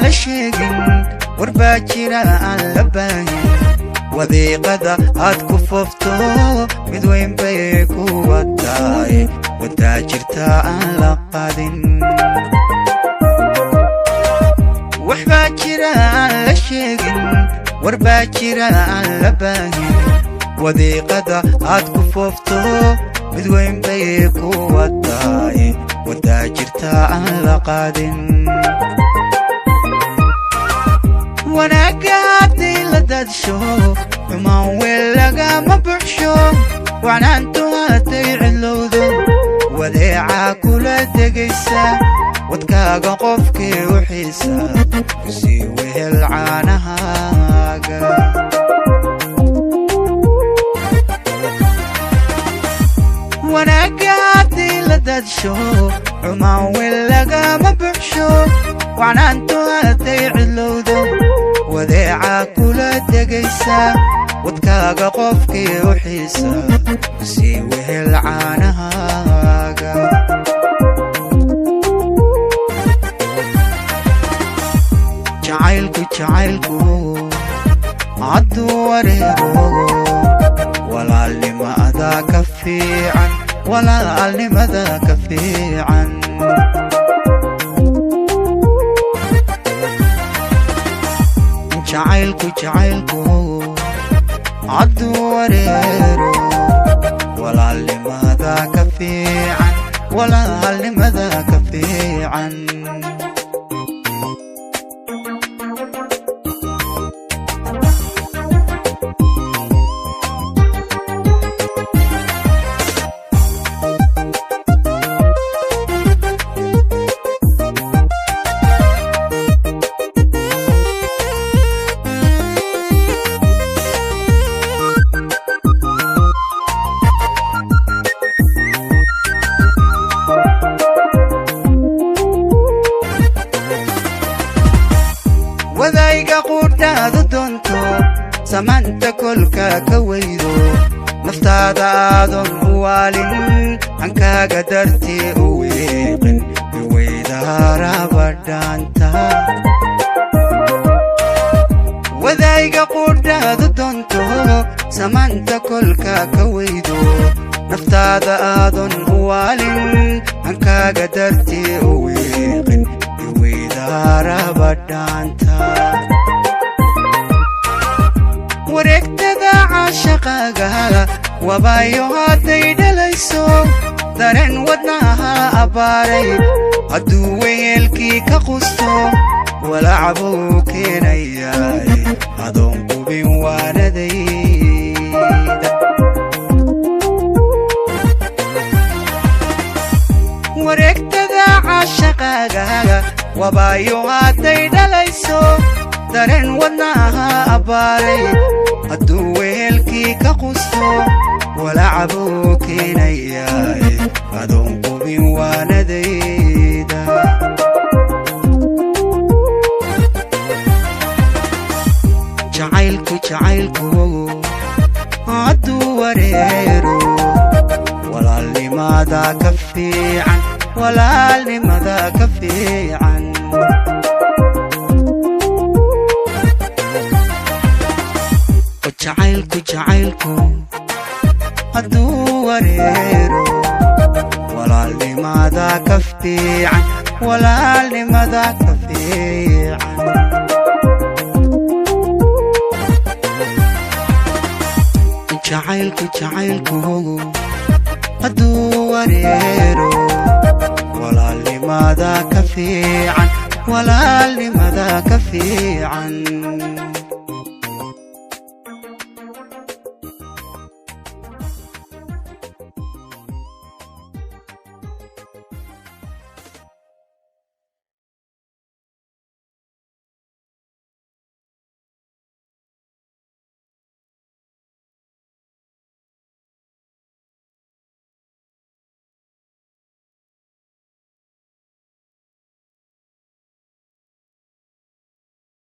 la sheegin warbaa jira aan la baahin wadiiqada aad ku foofto mid weyn bay ku wadaay wadaa jirta aan la qaadin waxbaa jira aan la sheegin warbaa jira aan la baahin wadiiqada aad ku foofto mid weyn bay ku wadaay wadaa jirta aan la qaadin wanaaga haddii la daadsho xumaan weel lagama buxsho wacnaantu hadday cidlowdo wadeecaa kula degaysa wadkaaga qofkii u xiisa kusii wehel caanahaaga wanaaga haddii la daadsho xumaan weel lagama buxsho wacnaantu hadday cidlowdo wadeecaa kula degaysa wadkaaga qofkii u xiisa kusii wehel caanahaaga jacaylku hadduu wareego walaalnimada ka fiican walaalnimada ka fiican jacaylku hadduu wareero walaalnimada ka fiican walaalnimada ka fiican wadayga qudhaadu doonto samaanta kolka ka weydo naftaada aadan u waalin hankaaga dartii u weeqin iweydaarabadhaanta wadayga qudhaadu doonto samaanta kolka ka weydo naftaada aadan u waalin hankaaga dartii u weeqin iweydaarabadhaanta wareegtada caashaqaaga wabaayo hadday dhalayso dareen wadnaha abbaaray hadduu weyeelkii ka qusto walacbuu keenayaay adoon qubin waanadayda wareegtada caashaqaaga wabaayo hadday dhalayso dareen wadnaha abbaaray hadduu weelkii ka qusto walacbuu keenayaay adoon qubin waanadayda jacaylku hadduu wareero walaalnimada ka fiican walaalnimada ka fiican jacaylku hadduu wareero walaalnimada ka fiican walaalnimada ka fiican jacaylku hadduu wareero walaalnimada ka fiican walaalnimada ka fiican